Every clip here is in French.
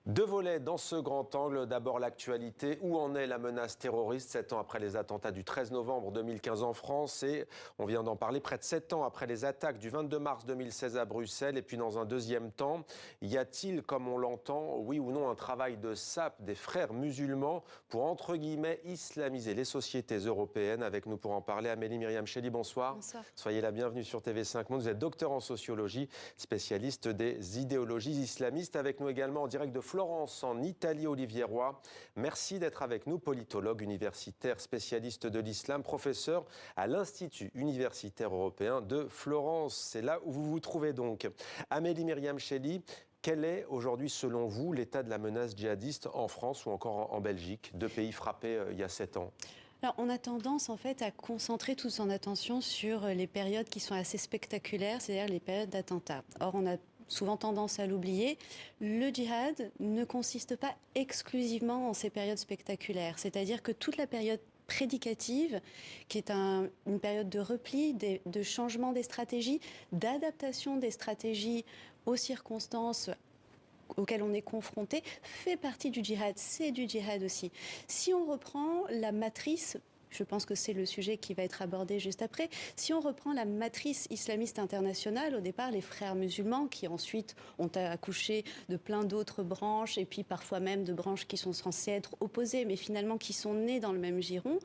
Deux volets dans ce grand angle. D'abord l'actualité. Où en est la menace terroriste 7 ans après les attentats du 13 novembre 2015 en France et, on vient d'en parler, près de 7 ans après les attaques du 22 mars 2016 à Bruxelles. Et puis dans un deuxième temps, y a-t-il, comme on l'entend, oui ou non, un travail de sape des frères musulmans pour, entre guillemets, islamiser les sociétés européennes? Avec nous pour en parler, Amélie Myriam Chély, bonsoir. Bonsoir. Soyez la bienvenue sur TV5 Monde. Vous êtes docteur en sociologie, spécialiste des idéologies islamistes. Avec nous également en direct de Florence, en Italie, Olivier Roy. Merci d'être avec nous, politologue universitaire, spécialiste de l'islam, professeur à l'Institut universitaire européen de Florence. C'est là où vous vous trouvez donc. Amélie Myriam Chély, quel est aujourd'hui, selon vous, l'état de la menace djihadiste en France ou encore en Belgique, deux pays frappés il y a 7 ans? Alors, on a tendance en fait à concentrer toute son attention sur les périodes qui sont assez spectaculaires, c'est-à-dire les périodes d'attentats. Or, on a souvent tendance à l'oublier, le djihad ne consiste pas exclusivement en ces périodes spectaculaires. C'est-à-dire que toute la période prédicative, qui est une période de repli, de changement des stratégies, d'adaptation des stratégies aux circonstances auquel on est confronté, fait partie du djihad. C'est du djihad aussi. Si on reprend la matrice, je pense que c'est le sujet qui va être abordé juste après. Si on reprend la matrice islamiste internationale, au départ, les frères musulmans, qui ensuite ont accouché de plein d'autres branches, et puis parfois même de branches qui sont censées être opposées, mais finalement qui sont nées dans le même giron,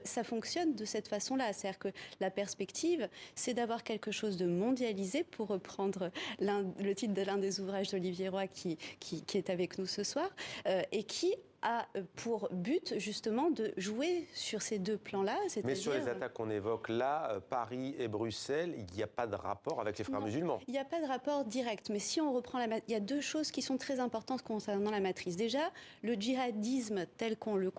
ça fonctionne de cette façon-là. C'est-à-dire que la perspective, c'est d'avoir quelque chose de mondialisé, pour reprendre le titre de l'un des ouvrages d'Olivier Roy qui est avec nous ce soir, et qui a pour but justement de jouer sur ces deux plans-là. Mais sur les attaques qu'on évoque là, Paris et Bruxelles, il n'y a pas de rapport avec les frères musulmans. Il n'y a pas de rapport direct, mais si on reprend il y a deux choses qui sont très importantes concernant la matrice. Déjà, le djihadisme tel qu'on le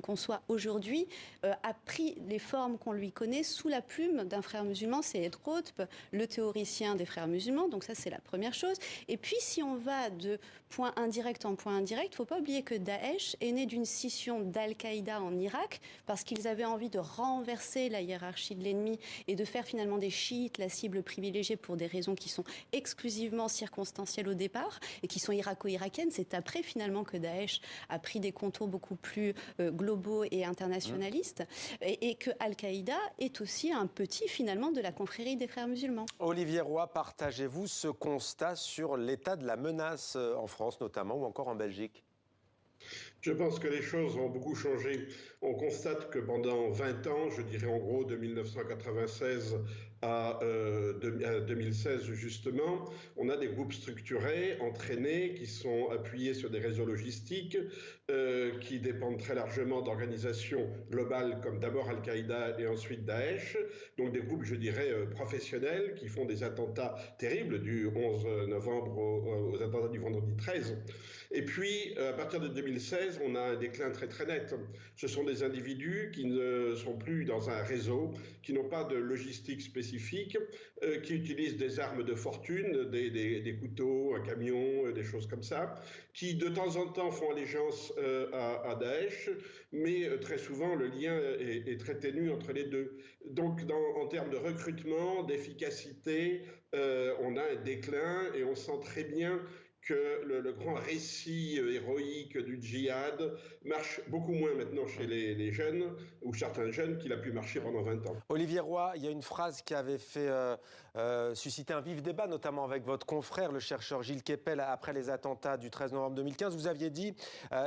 conçoit aujourd'hui a pris les formes qu'on lui connaît sous la plume d'un frère musulman, c'est Ed Rothp, le théoricien des frères musulmans. Donc ça, c'est la première chose. Et puis, si on va de point indirect en point indirect, il ne faut pas oublier que Daesh est né d'une scission d'Al-Qaïda en Irak, parce qu'ils avaient envie de renverser la hiérarchie de l'ennemi et de faire finalement des chiites la cible privilégiée pour des raisons qui sont exclusivement circonstancielles au départ et qui sont irako-irakiennes. C'est après finalement que Daesh a pris des contours beaucoup plus globaux et internationalistes, et que Al-Qaïda est aussi un petit finalement de la confrérie des frères musulmans. Olivier Roy, partagez-vous ce constat sur l'état de la menace en France notamment ou encore en Belgique? Je pense que les choses ont beaucoup changé. On constate que pendant 20 ans, je dirais en gros de 1996 à 2016 justement, on a des groupes structurés, entraînés, qui sont appuyés sur des réseaux logistiques, qui dépendent très largement d'organisations globales comme d'abord Al-Qaïda et ensuite Daesh. Donc des groupes, je dirais, professionnels qui font des attentats terribles du 11 novembre aux attentats du vendredi 13. Et puis, à partir de 2016, on a un déclin très très net. Ce sont des individus qui ne sont plus dans un réseau, qui n'ont pas de logistique spécifique, qui utilisent des armes de fortune, des couteaux, un camion, des choses comme ça, qui de temps en temps font allégeance à Daesh, mais très souvent le lien est très ténu entre les deux. Donc en termes de recrutement, d'efficacité, on a un déclin et on sent très bien que le grand récit héroïque du djihad marche beaucoup moins maintenant chez les jeunes, ou certains jeunes, qu'il a pu marcher pendant 20 ans. Olivier Roy, il y a une phrase qui avait fait susciter un vif débat, notamment avec votre confrère, le chercheur Gilles Kepel, après les attentats du 13 novembre 2015. Vous aviez dit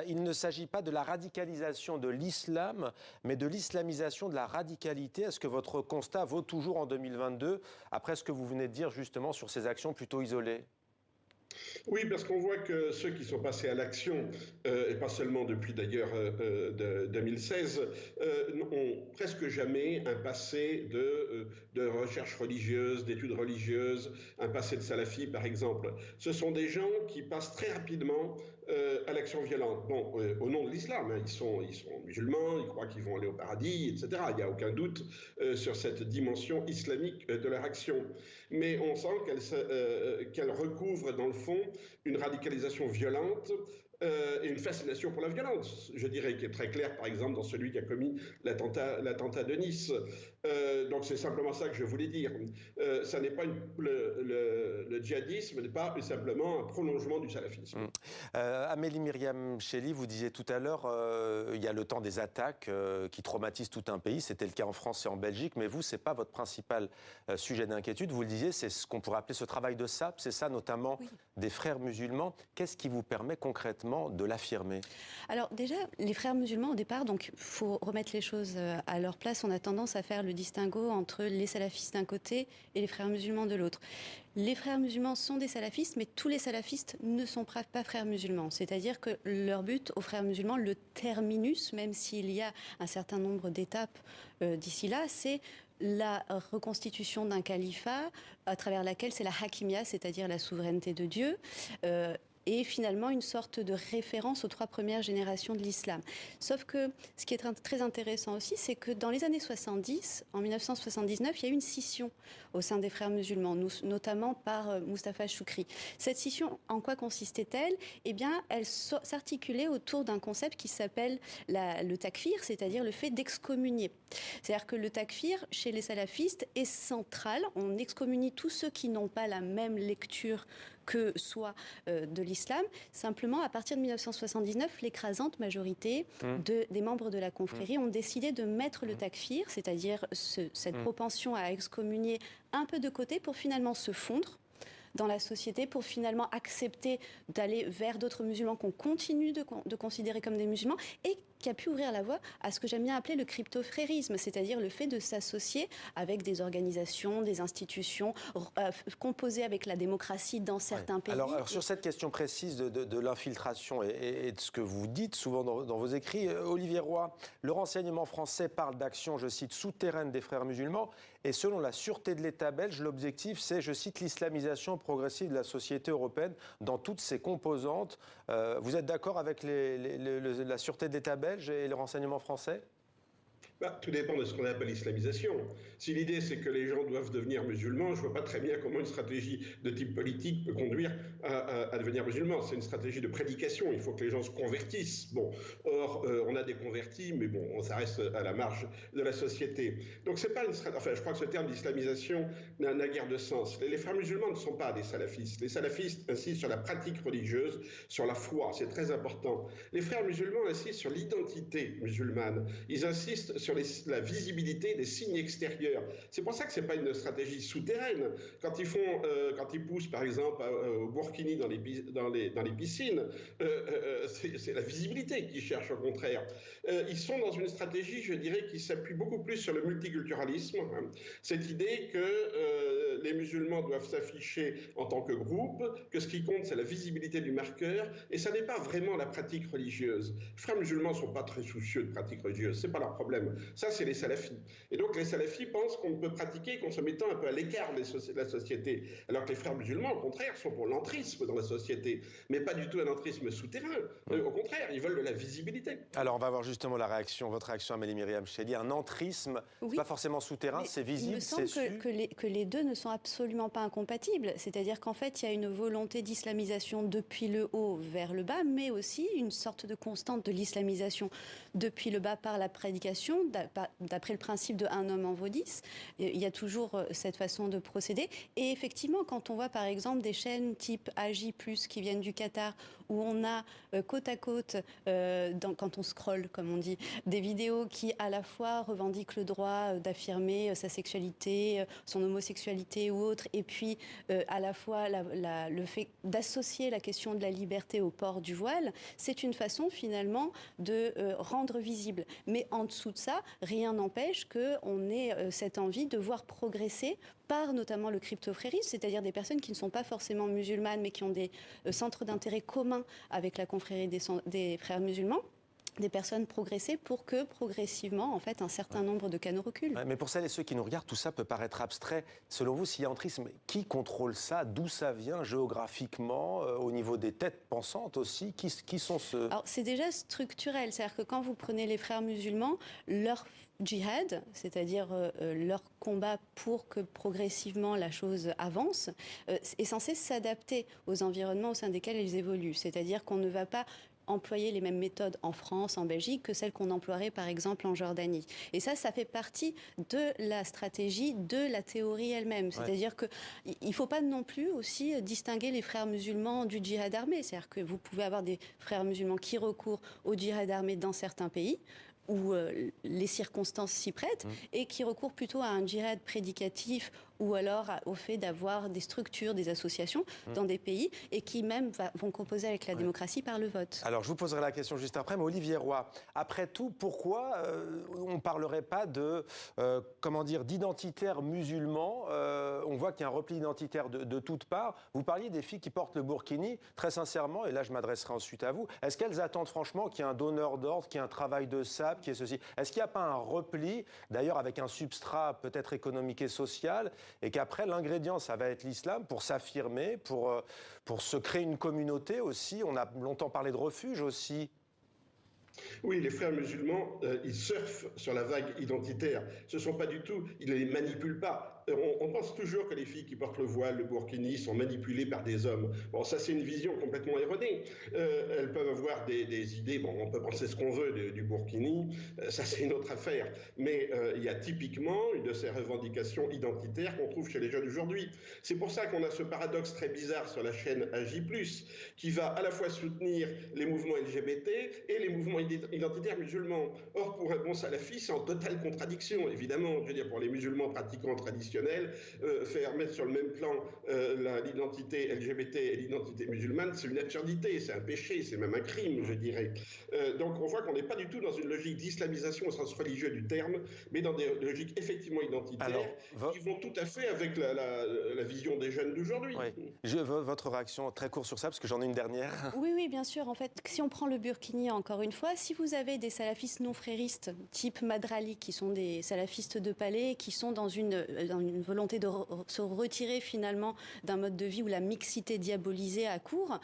il ne s'agit pas de la radicalisation de l'islam, mais de l'islamisation de la radicalité. Est-ce que votre constat vaut toujours en 2022, après ce que vous venez de dire justement sur ces actions plutôt isolées ? Oui, parce qu'on voit que ceux qui sont passés à l'action, et pas seulement depuis d'ailleurs 2016, n'ont presque jamais un passé de recherche religieuse, d'études religieuses, un passé de salafi par exemple. Ce sont des gens qui passent très rapidement à l'action violente. Bon, au nom de l'islam, hein, ils sont musulmans, ils croient qu'ils vont aller au paradis, etc. Il n'y a aucun doute sur cette dimension islamique de leur action. Mais on sent qu'elle recouvre dans le fond une radicalisation violente et une fascination pour la violence, je dirais, qui est très claire, par exemple, dans celui qui a commis l'attentat de Nice. Donc c'est simplement ça que je voulais dire. Ça n'est pas le djihadisme n'est pas simplement un prolongement du salafisme. Amélie Myriam Chély, vous disiez tout à l'heure, il y a le temps des attaques qui traumatisent tout un pays. C'était le cas en France et en Belgique, mais vous, c'est pas votre principal sujet d'inquiétude. Vous le disiez, c'est ce qu'on pourrait appeler ce travail de sape, c'est ça notamment des frères musulmans. Qu'est-ce qui vous permet concrètement de l'affirmer? Alors déjà, les frères musulmans au départ, donc il faut remettre les choses à leur place. On a tendance à faire le distinguo entre les salafistes d'un côté et les frères musulmans de l'autre. Les frères musulmans sont des salafistes, mais tous les salafistes ne sont pas frères musulmans. C'est-à-dire que leur but aux frères musulmans, le terminus, même s'il y a un certain nombre d'étapes d'ici là, c'est la reconstitution d'un califat à travers laquelle c'est la hakimia, c'est-à-dire la souveraineté de Dieu, et finalement une sorte de référence aux 3 premières générations de l'islam. Sauf que ce qui est très intéressant aussi, c'est que dans les années 70, en 1979, il y a eu une scission au sein des frères musulmans, notamment par Mustapha Choukri. Cette scission, en quoi consistait-elle? Eh bien, elle s'articulait autour d'un concept qui s'appelle le takfir, c'est-à-dire le fait d'excommunier. C'est-à-dire que le takfir, chez les salafistes, est central. On excommunie tous ceux qui n'ont pas la même lecture que soit de l'islam. Simplement, à partir de 1979, l'écrasante majorité des membres de la confrérie ont décidé de mettre le takfir, c'est-à-dire cette propension à excommunier, un peu de côté pour finalement se fondre dans la société, pour finalement accepter d'aller vers d'autres musulmans qu'on continue de considérer comme des musulmans et qui a pu ouvrir la voie à ce que j'aime bien appeler le crypto-frérisme, c'est-à-dire le fait de s'associer avec des organisations, des institutions composées avec la démocratie dans certains pays. Alors sur cette question précise de l'infiltration et de ce que vous dites souvent dans vos écrits, Olivier Roy, le renseignement français parle d'action, je cite, souterraine des frères musulmans, et selon la sûreté de l'État belge, l'objectif c'est, je cite, l'islamisation progressive de la société européenne dans toutes ses composantes. Vous êtes d'accord avec la sûreté de l'État belge et le renseignement français? Tout dépend de ce qu'on appelle l'islamisation. Si l'idée c'est que les gens doivent devenir musulmans, je ne vois pas très bien comment une stratégie de type politique peut conduire à devenir musulman. C'est une stratégie de prédication, il faut que les gens se convertissent. Bon, or, on a des convertis, mais bon, ça reste à la marge de la société. Donc c'est pas une stratégie, enfin je crois que ce terme d'islamisation n'a guère de sens. Les frères musulmans ne sont pas des salafistes. Les salafistes insistent sur la pratique religieuse, sur la foi, c'est très important. Les frères musulmans insistent sur l'identité musulmane. Ils insistent sur la visibilité des signes extérieurs. C'est pour ça que ce n'est pas une stratégie souterraine. Quand ils poussent par exemple au burkini dans les piscines, c'est la visibilité qu'ils cherchent au contraire. Ils sont dans une stratégie, je dirais, qui s'appuie beaucoup plus sur le multiculturalisme. Cette idée que les musulmans doivent s'afficher en tant que groupe, que ce qui compte c'est la visibilité du marqueur, et ça n'est pas vraiment la pratique religieuse. Les frères musulmans ne sont pas très soucieux de pratique religieuse, c'est pas leur problème. Ça, c'est les salafis. Et donc, les salafis pensent qu'on ne peut pratiquer qu'en se mettant un peu à l'écart de la société. Alors que les frères musulmans, au contraire, sont pour l'entrisme dans la société. Mais pas du tout un entrisme souterrain. Au contraire, ils veulent de la visibilité. Alors, on va voir justement votre réaction, Amélie Myriam Chély. Un entrisme, c'est pas forcément souterrain, c'est visible, c'est su. Il me semble que les deux ne sont absolument pas incompatibles. C'est-à-dire qu'en fait, il y a une volonté d'islamisation depuis le haut vers le bas, mais aussi une sorte de constante de l'islamisation depuis le bas par la prédication, d'après le principe de un homme en vaut 10. Il y a toujours cette façon de procéder. Et effectivement, quand on voit par exemple des chaînes type AJ+, qui viennent du Qatar, où on a côte à côte, quand on scrolle, comme on dit, des vidéos qui à la fois revendiquent le droit d'affirmer sa sexualité, son homosexualité ou autre, et puis à la fois le fait d'associer la question de la liberté au port du voile, c'est une façon finalement de rendre visible. Mais en dessous de ça, rien n'empêche qu'on ait cette envie de voir progresser par notamment le crypto-frérisme, c'est-à-dire des personnes qui ne sont pas forcément musulmanes, mais qui ont des centres d'intérêt communs avec la confrérie des frères musulmans, des personnes progresser pour que progressivement, en fait, un certain nombre de canaux reculent. Ouais, mais pour celles et ceux qui nous regardent, tout ça peut paraître abstrait. Selon vous, s'il y a entrisme, qui contrôle ça? D'où ça vient géographiquement, au niveau des têtes pensantes aussi? Qui sont ceux? Alors, c'est déjà structurel. C'est-à-dire que quand vous prenez les frères musulmans, leur djihad, c'est-à-dire leur combat pour que progressivement la chose avance, est censé s'adapter aux environnements au sein desquels ils évoluent. C'est-à-dire qu'on ne va pas employer les mêmes méthodes en France, en Belgique, que celles qu'on emploierait par exemple en Jordanie. Et ça fait partie de la stratégie, de la théorie elle-même. C'est-à-dire qu'il ne faut pas non plus aussi distinguer les frères musulmans du djihad armé. C'est-à-dire que vous pouvez avoir des frères musulmans qui recourent au djihad armé dans certains pays, où les circonstances s'y prêtent, et qui recourent plutôt à un djihad prédicatif ou alors au fait d'avoir des structures, des associations dans des pays et qui même vont composer avec la démocratie par le vote. Alors, je vous poserai la question juste après, mais Olivier Roy, après tout, pourquoi on ne parlerait pas de, d'identitaires musulmans on voit qu'il y a un repli identitaire de toutes parts. Vous parliez des filles qui portent le burkini, très sincèrement, et là je m'adresserai ensuite à vous, est-ce qu'elles attendent franchement qu'il y ait un donneur d'ordre, qu'il y ait un travail de sape, qu'il y ait ceci? Est-ce qu'il n'y a pas un repli, d'ailleurs avec un substrat peut-être économique et social, et qu'après l'ingrédient, ça va être l'islam pour s'affirmer, pour se créer une communauté aussi? On a longtemps parlé de refuge aussi. Oui, les frères musulmans, ils surfent sur la vague identitaire. Ce ne sont pas du tout, ils ne les manipulent pas. On pense toujours que les filles qui portent le voile, le burkini, sont manipulées par des hommes. Bon, ça c'est une vision complètement erronée. Elles peuvent avoir des idées, bon, on peut penser ce qu'on veut du burkini, ça c'est une autre affaire. Mais il y a typiquement une de ces revendications identitaires qu'on trouve chez les jeunes aujourd'hui. C'est pour ça qu'on a ce paradoxe très bizarre sur la chaîne AJ+, qui va à la fois soutenir les mouvements LGBT et les mouvements identitaires musulmans. Or, pour un bon salafi, c'est en totale contradiction, évidemment. Je veux dire, pour les musulmans pratiquants traditionnels, faire mettre sur le même plan l'identité LGBT et l'identité musulmane, c'est une absurdité, c'est un péché, c'est même un crime, je dirais. Donc on voit qu'on n'est pas du tout dans une logique d'islamisation au sens religieux du terme, mais dans des logiques effectivement identitaires qui vont tout à fait avec la vision des jeunes d'aujourd'hui. Oui. Je veux votre réaction très courte sur ça, parce que j'en ai une dernière. Oui, bien sûr. En fait, si on prend le burkini, encore une fois, si vous avez des salafistes non fréristes, type Madrali, qui sont des salafistes de palais, qui sont dans une volonté de se retirer finalement d'un mode de vie où la mixité diabolisée accourt,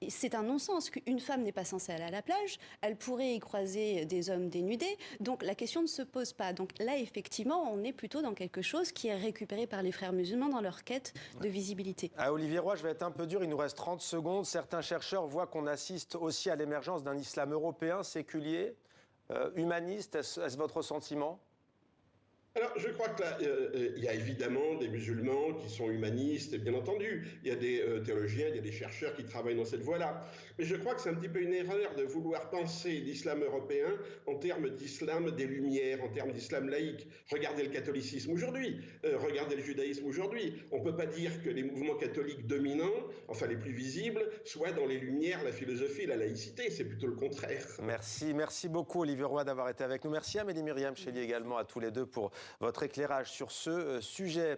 c'est un non-sens qu'une femme n'est pas censée aller à la plage, elle pourrait y croiser des hommes dénudés, donc la question ne se pose pas. Donc là, effectivement, on est plutôt dans quelque chose qui est récupéré par les frères musulmans dans leur quête de visibilité. À Olivier Roy, je vais être un peu dur, il nous reste 30 secondes. Certains chercheurs voient qu'on assiste aussi à l'émergence d'un islam européen, séculier, humaniste. Est-ce votre sentiment ? Alors, je crois que là, il y a évidemment des musulmans qui sont humanistes, bien entendu. Il y a des théologiens, il y a des chercheurs qui travaillent dans cette voie-là. Mais je crois que c'est un petit peu une erreur de vouloir penser l'islam européen en termes d'islam des Lumières, en termes d'islam laïque. Regardez le catholicisme aujourd'hui, regardez le judaïsme aujourd'hui. On ne peut pas dire que les mouvements catholiques dominants, enfin les plus visibles, soient dans les Lumières, la philosophie, la laïcité. C'est plutôt le contraire. Merci beaucoup Olivier Roy d'avoir été avec nous. Merci Amélie Myriam Chély également, à tous les deux pour votre éclairage sur ce sujet.